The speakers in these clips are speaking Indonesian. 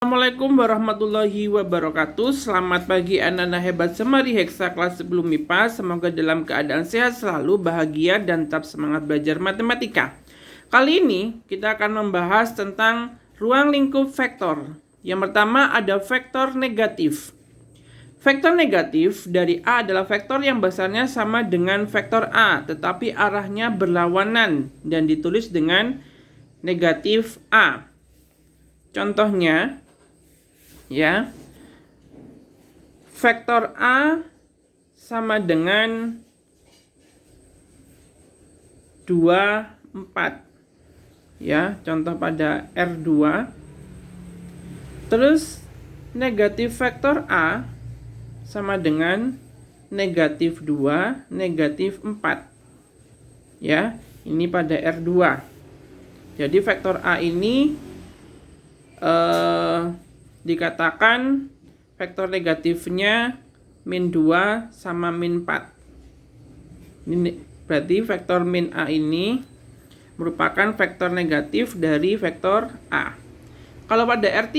Assalamualaikum warahmatullahi wabarakatuh. Selamat pagi anak-anak hebat Semari Heksa kelas 10 MIPA. Semoga dalam keadaan sehat selalu, bahagia, dan tetap semangat belajar matematika. Kali ini kita akan membahas tentang ruang lingkup vektor. Yang pertama ada vektor negatif. Vektor negatif dari A adalah vektor yang besarnya sama dengan vektor A, tetapi arahnya berlawanan dan ditulis dengan negatif A. Contohnya, ya, vektor A sama dengan 2, 4. Ya, contoh pada R2. Terus negatif vektor A sama dengan negatif 2, negatif 4. Ya, ini pada R2. Jadi vektor A ini dikatakan vektor negatifnya min 2 sama min 4. Ini berarti vektor min A ini merupakan vektor negatif dari vektor A. Kalau pada R3,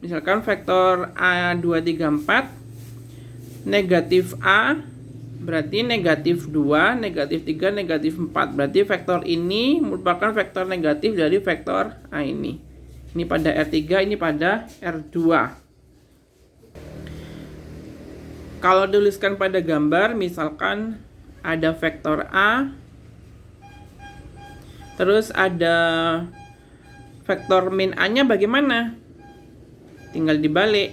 misalkan vektor A2, 3, 4, negatif A berarti negatif 2, negatif 3, negatif 4. Berarti vektor ini merupakan vektor negatif dari vektor A ini. Ini pada R3, ini pada R2. Kalau dituliskan pada gambar, misalkan ada vektor A, terus ada vektor min A-nya bagaimana? Tinggal dibalik.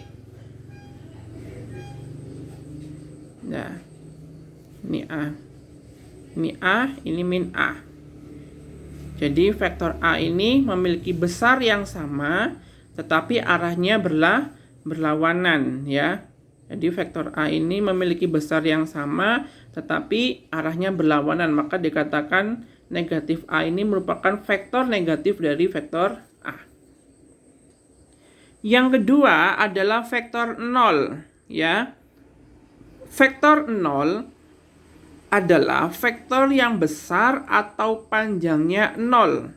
Nah, ini A. Ini A, ini min A. Jadi vektor A ini memiliki besar yang sama, tetapi arahnya berlawanan, ya. Jadi vektor A ini memiliki besar yang sama, tetapi arahnya berlawanan. Maka dikatakan negatif A ini merupakan vektor negatif dari vektor A. Yang kedua adalah vektor 0, ya. Vektor 0 adalah vektor yang besar atau panjangnya 0.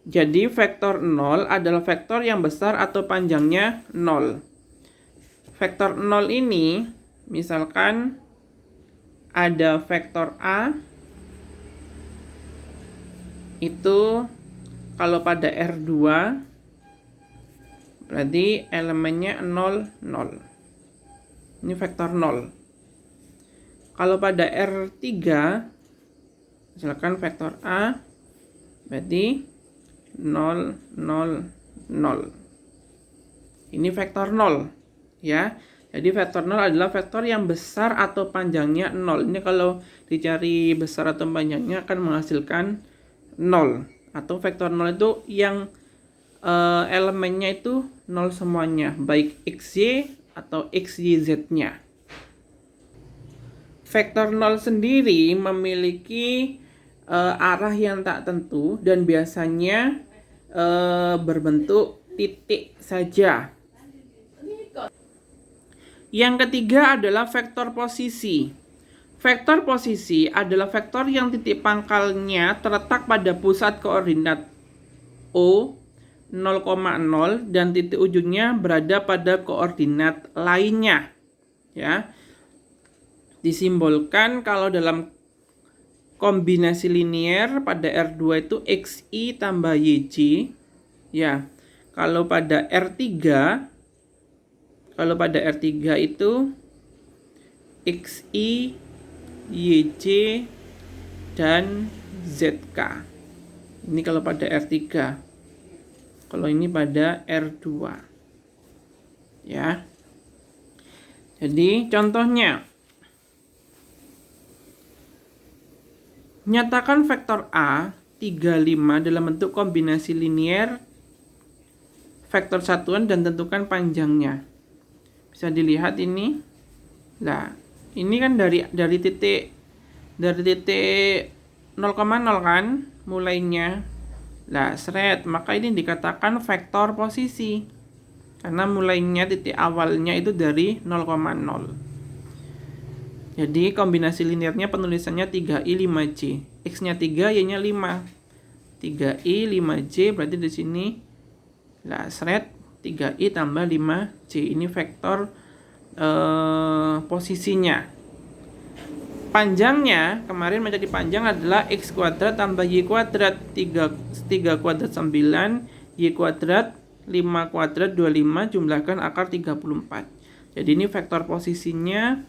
Jadi vektor 0 adalah vektor yang besar atau panjangnya 0. Vektor 0 ini misalkan ada vektor A, itu kalau pada R2 berarti elemennya 0, 0. Ini vektor 0. Kalau pada R3, misalkan vektor A, berarti 0, 0, 0. Ini vektor 0, ya. Jadi vektor 0 adalah vektor yang besar atau panjangnya 0. Ini kalau dicari besar atau panjangnya akan menghasilkan 0. Atau vektor 0 itu yang elemennya itu 0 semuanya, baik XY atau XYZ-nya. Vektor 0 sendiri memiliki arah yang tak tentu dan biasanya berbentuk titik saja. Yang ketiga adalah vektor posisi. Vektor posisi adalah vektor yang titik pangkalnya terletak pada pusat koordinat O 0,0 dan titik ujungnya berada pada koordinat lainnya. Ya. Disimbolkan kalau dalam kombinasi linier pada R2 itu XI tambah YJ, ya. Kalau pada R3 itu XI, YJ, dan ZK. Ini kalau pada R3. Kalau ini pada R2. Ya. Jadi contohnya, nyatakan vektor A 35 dalam bentuk kombinasi linier vektor satuan dan tentukan panjangnya. Bisa dilihat ini. Nah, ini kan dari titik 0,0 kan mulainya. Nah, seret, maka ini dikatakan vektor posisi. Karena mulainya titik awalnya itu dari 0,0. Jadi kombinasi linearnya penulisannya 3i 5j. X-nya 3, Y-nya 5. 3i 5j berarti di sini Nah, seret 3i tambah 5j. Ini vektor posisinya. Panjangnya, kemarin menjadi panjang adalah x kuadrat tambah y kuadrat. 3 kuadrat 9, y kuadrat 5 kuadrat 25, jumlahkan akar 34. Jadi ini vektor posisinya.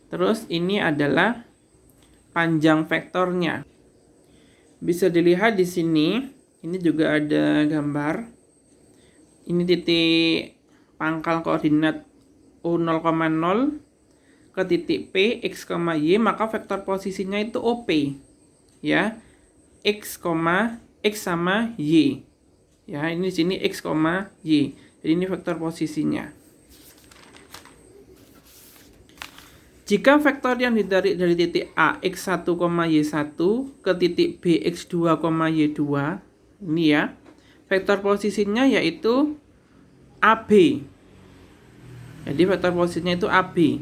Terus ini adalah panjang vektornya. Bisa dilihat di sini, ini juga ada gambar. Ini titik pangkal koordinat U0,0 ke titik P, X, Y, maka vektor posisinya itu OP. Ya. X, sama Y. Ya, ini di sini X, Y. Jadi ini vektor posisinya. Jika vektor yang ditarik dari titik A, X1, Y1 ke titik B, X2, Y2, ini ya, vektor posisinya yaitu AB. Jadi vektor posisinya itu AB.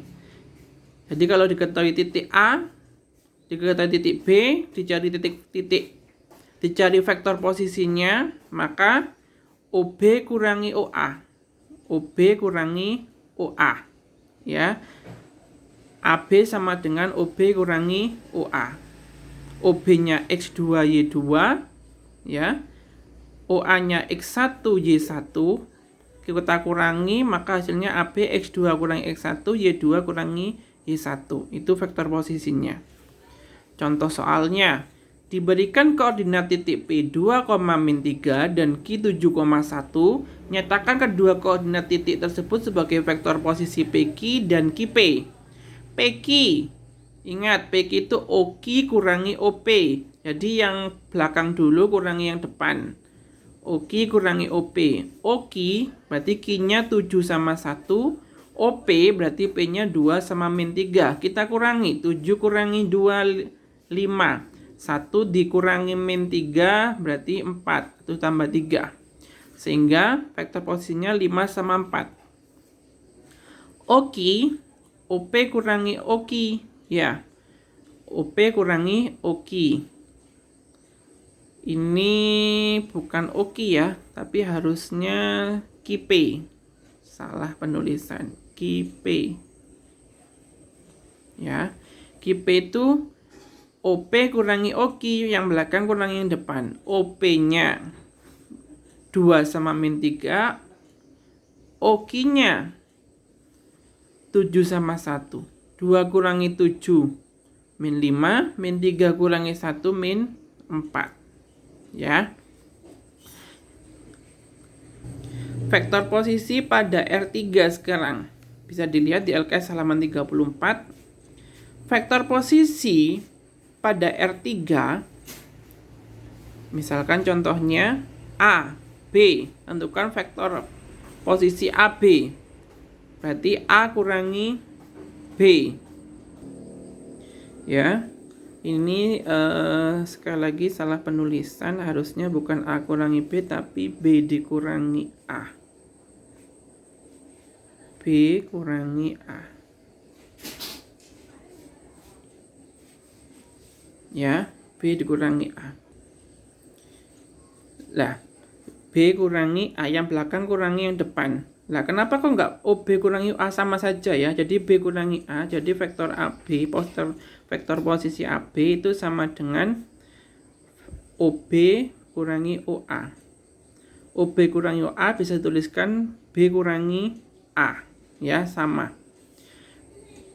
Jadi kalau diketahui titik A, diketahui titik B, dicari vektor posisinya, maka OB kurangi OA. OB kurangi OA. Ya. AB sama dengan OB kurangi OA. OB-nya X2, Y2, ya. OA-nya X1, Y1. Kita kurangi, maka hasilnya AB X2 kurangi X1, Y2 kurangi Y1. Itu vektor posisinya. Contoh soalnya, diberikan koordinat titik P 2,-3 dan Q 7,1, nyatakan kedua koordinat titik tersebut sebagai vektor posisi PQ dan QP. PQ, ingat PQ itu OQ kurangi OP. Jadi yang belakang dulu kurangi yang depan. OQ kurangi OP. OQ berarti Q-nya 7 sama 1. OP berarti P-nya 2 sama -3. Kita kurangi. 7 kurangi 2, 5. 1 dikurangi -3 berarti 4. Itu tambah 3. Sehingga vektor posisinya 5 sama 4. OQ, OP kurangi OQ. Ya. OP kurangi OQ. Ini bukan OQ ya, tapi harusnya QP. Salah penulisan. QP. Ya. QP itu OP kurangi OQ, yang belakang kurangi yang depan. OP-nya 2 sama -3. OQ-nya 7 sama 1. 2 kurangi 7, -5. -3 kurangi 1, -4. Ya. Vektor posisi pada R3 sekarang. Bisa dilihat di LKS halaman 34. Vektor posisi pada R3, misalkan contohnya A, B. Tentukan vektor posisi AB. Berarti A kurangi B. Ya. Ini sekali lagi salah penulisan, harusnya bukan A kurangi B tapi B dikurangi A. B kurangi A. Ya, B dikurangi A. Lah, B kurangi A, yang belakang kurangi yang depan. Lah, kenapa kok nggak OB kurangi A sama saja ya? Jadi B kurangi A, jadi vektor AB, vektor posisi AB itu sama dengan OB kurangi OA. OB kurangi OA bisa tuliskan B kurangi A. Ya, sama.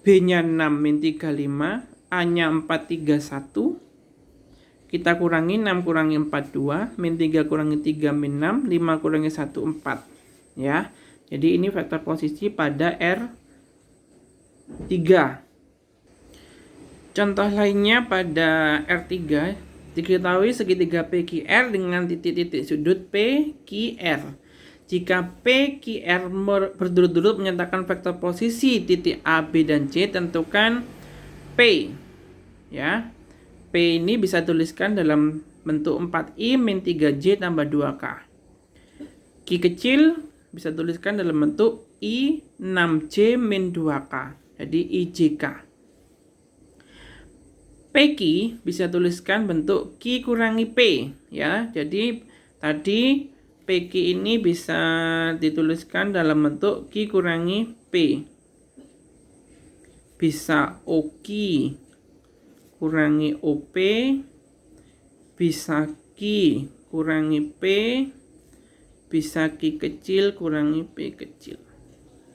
B-nya 6 -3, 5. A-nya 4, 3, 1. Kita kurangi 6 kurangi 4, 2. -3 kurangi 3, -6. 5 kurangi 1, 4. Ya. Jadi ini vektor posisi pada R3. Contoh lainnya pada R3, diketahui segitiga PQR dengan titik-titik sudut PQR. Jika PQR berturut-turut menyatakan vektor posisi titik A, B, dan C, tentukan P. Ya. P ini bisa tuliskan dalam bentuk 4I min 3J tambah 2K. Q kecil bisa tuliskan dalam bentuk I 6J min 2K. Jadi IJK. PQ bisa tuliskan bentuk Q kurangi P. Ya, jadi tadi PQ ini bisa dituliskan dalam bentuk Q kurangi P. Bisa OQ kurangi OP, bisa Q kurangi P, bisa Q kecil kurangi P kecil.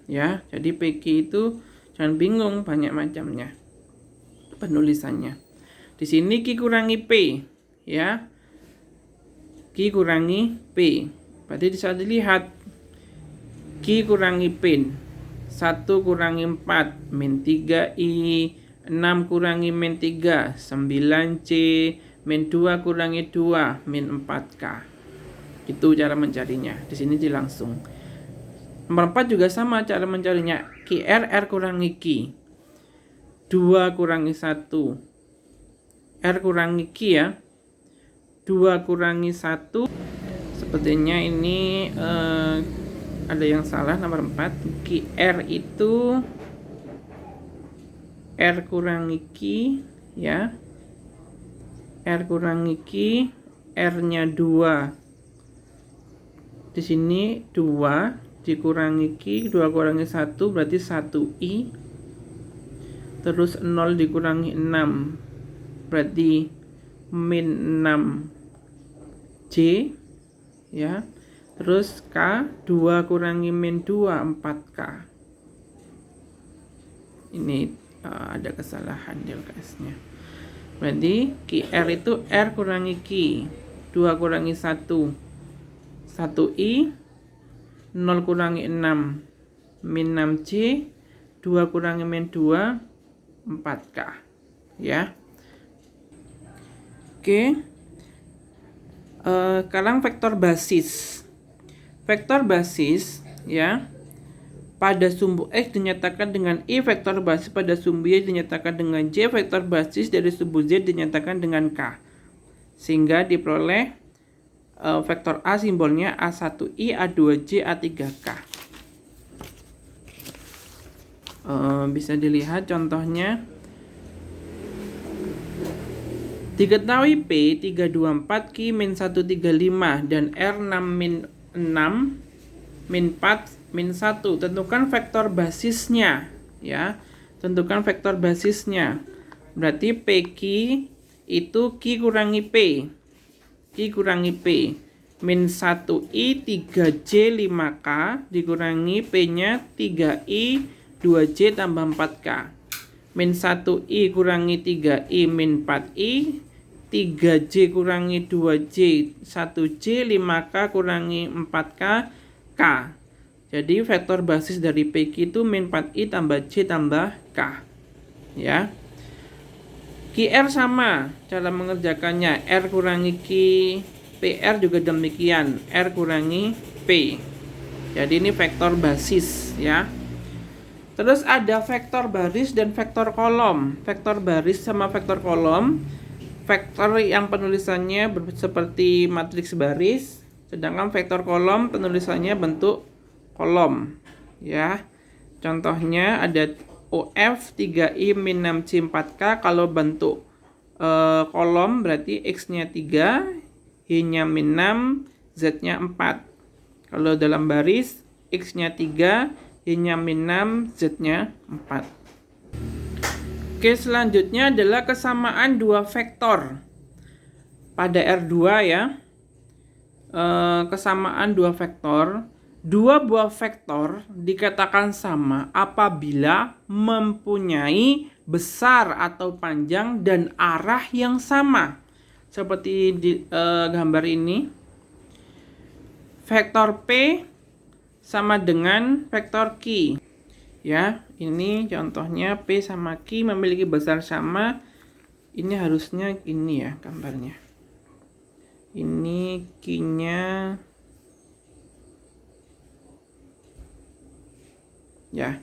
Ya, jadi PQ itu jangan bingung, banyak macamnya penulisannya. Di sini Q kurangi P, ya. Q kurangi P. Berarti bisa dilihat Q kurangi P. 1 kurangi 4 min 3I, 6 kurangi min 3 9C, min 2 kurangi 2 min 4K. Itu cara mencarinya. Di sini langsung. Nomor 4 juga sama cara mencarinya. QR R kurangi Q. 2 kurangi 1. R kurangi Q ya. 2 kurangi 1. Sepertinya ini ada yang salah nomor 4. QR itu R kurangi Q ya. R kurangi Q, R-nya 2. Di sini 2 dikurangi Q, 2 kurangi 1 berarti 1I. Terus 0 dikurangi 6 berarti min 6C ya. Terus K, 2 kurangi min 2 4K. Ini ada kesalahan di LKS-nya. Berarti QR itu R kurangi Q, 2 kurangi 1 1I, 0 kurangi 6 min 6C, 2 kurangi min 2 4K ya. Oke. Sekarang vektor basis. Vektor basis ya, pada sumbu X dinyatakan dengan I, vektor basis pada sumbu Y dinyatakan dengan J, vektor basis dari sumbu Z dinyatakan dengan K. Sehingga diperoleh vektor A simbolnya A1I, A2J, A3K. Bisa dilihat contohnya. Diketahui P 324, Q min 135 dan R 6 min 6 min 4 min 1. Tentukan vektor basisnya ya. Tentukan vektor basisnya. Berarti PQ itu Q kurangi P. Q kurangi P. Min 1I 3J 5K dikurangi P-nya 3I 2J tambah 4K. Min 1I kurangi 3I min 4I, 3J kurangi 2J 1J, 5K kurangi 4K K. Jadi vektor basis dari PQ itu min 4I tambah J tambah K ya. QR sama cara mengerjakannya, R kurangi Q, PR juga demikian, R kurangi P. Jadi ini vektor basis ya. Terus ada vektor baris dan vektor kolom. Vektor baris sama vektor kolom. Vektor yang penulisannya seperti matriks baris, sedangkan vektor kolom penulisannya bentuk kolom. Ya. Contohnya ada OF 3I min 6C 4K. Kalau bentuk kolom berarti X-nya 3, Y-nya min 6, Z-nya 4. Kalau dalam baris X-nya 3, Y-nya min 6, Z-nya 4. Oke, selanjutnya adalah kesamaan dua vektor. Pada R2 ya, kesamaan dua vektor. Dua buah vektor dikatakan sama apabila mempunyai besar atau panjang dan arah yang sama. Seperti di gambar ini. Vektor P sama dengan vektor Q. Ya, ini contohnya P sama Q memiliki besar sama. Ini harusnya ini ya gambarnya. Ini Q-nya ya.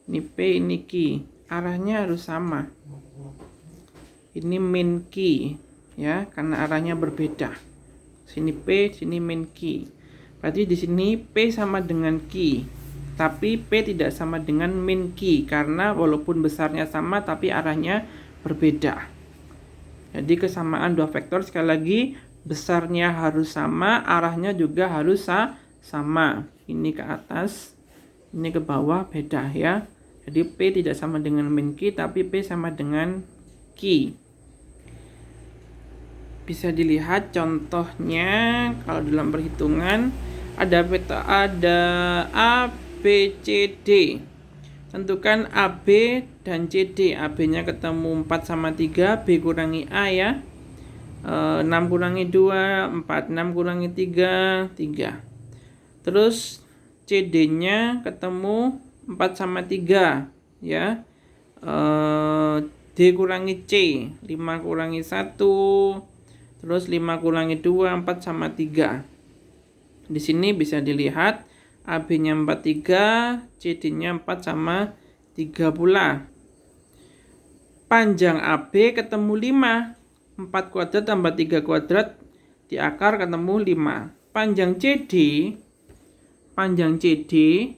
Ini P, ini Q. Arahnya harus sama. Ini min Q ya, karena arahnya berbeda. Sini P, sini min Q. Berarti di sini P sama dengan Q. Tapi P tidak sama dengan min Q karena walaupun besarnya sama tapi arahnya berbeda. Jadi kesamaan dua vektor sekali lagi besarnya harus sama, arahnya juga harus sama. Ini ke atas, ini ke bawah, beda ya. Jadi P tidak sama dengan min Q, tapi P sama dengan Q. Bisa dilihat contohnya kalau dalam perhitungan ada A, B, C, D. Tentukan AB dan CD. AB-nya ketemu 4 sama 3, B kurangi A ya. 6 kurangi 2, 4, 6 kurangi 3, 3. Terus CD-nya ketemu 4 sama 3 ya. D kurangi C, 5 kurangi 1, terus 5 kurangi 2, 4 sama 3. Di sini bisa dilihat AB-nya 43, CD-nya 4 sama 3 pula. Panjang AB ketemu 5. 4 kuadrat tambah 3 kuadrat di akar ketemu 5. Panjang CD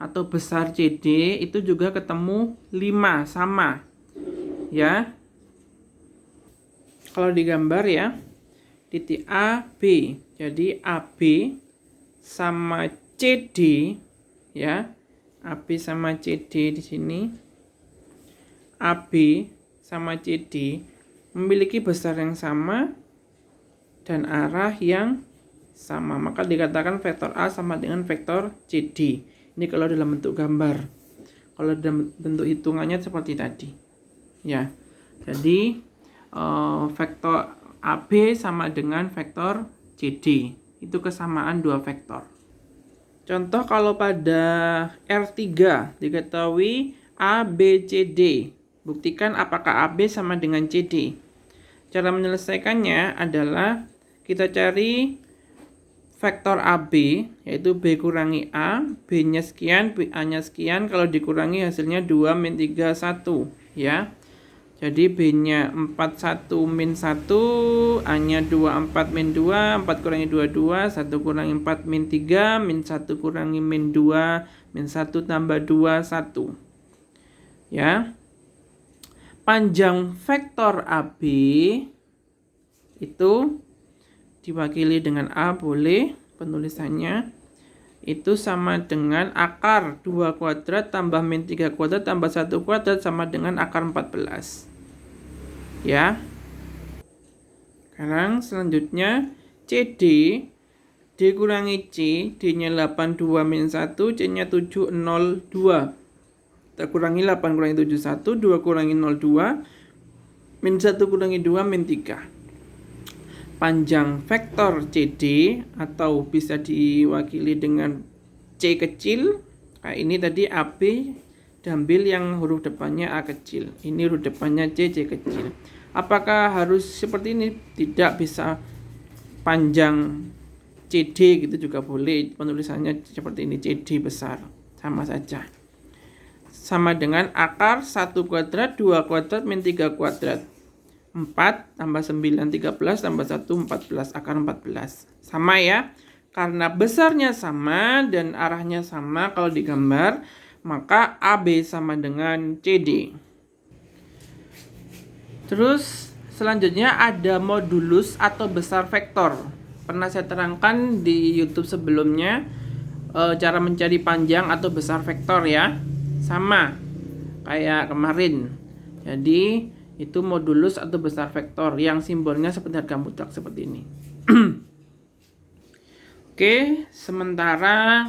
atau besar CD itu juga ketemu 5 sama. Ya. Kalau digambar ya, titik A, B. Jadi AB sama CD ya. AB sama CD di sini. AB sama CD memiliki besar yang sama dan arah yang sama. Maka dikatakan vektor A sama dengan vektor CD. Ini kalau dalam bentuk gambar. Kalau dalam bentuk hitungannya seperti tadi. Ya. Jadi vektor AB sama dengan vektor CD. Itu kesamaan dua vektor. Contoh kalau pada R3 diketahui A, B, C, D. Buktikan apakah AB sama dengan CD. Cara menyelesaikannya adalah kita cari vektor AB, yaitu B kurangi A, B-nya sekian, A-nya sekian. Kalau dikurangi hasilnya 2 min 3, 1. Ya. Jadi B-nya 4, 1, min 1, A-nya 2, 4, min 2, 4 kurangi 2, 2, 1 kurangi 4, min 3, min 1 kurangi min 2, min 1 tambah 2, 1. Ya. Panjang vektor AB itu diwakili dengan A, boleh penulisannya. Itu sama dengan akar 2 kuadrat tambah min 3 kuadrat tambah 1 kuadrat sama dengan akar 14. Ya. Sekarang selanjutnya CD, D kurangi C, D-nya 82 min 1, C-nya 702. Kita kurangi 8 kurangi 7, 1, 2 kurangi 02, min 1 kurangi 2, min 3. Panjang vektor CD atau bisa diwakili dengan C kecil. Kayak ini tadi AB, diambil yang huruf depannya A kecil. Ini huruf depannya C kecil. Apakah harus seperti ini? Tidak, bisa panjang CD gitu juga boleh. Penulisannya seperti ini, CD besar. Sama saja. Sama dengan akar 1 kuadrat, 2 kuadrat, min 3 kuadrat. 4 tambah 9, 13 tambah 1, 14. Akar 14. Sama ya. Karena besarnya sama dan arahnya sama kalau digambar, maka AB sama dengan CD. Terus selanjutnya ada modulus atau besar vektor. Pernah saya terangkan di YouTube sebelumnya cara mencari panjang atau besar vektor ya. Sama kayak kemarin. Jadi itu modulus atau besar vektor yang simbolnya seperti harga mutlak seperti ini. Oke, sementara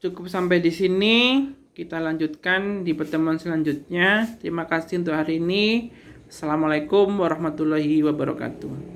cukup sampai di sini. Kita lanjutkan di pertemuan selanjutnya. Terima kasih untuk hari ini. Assalamualaikum warahmatullahi wabarakatuh.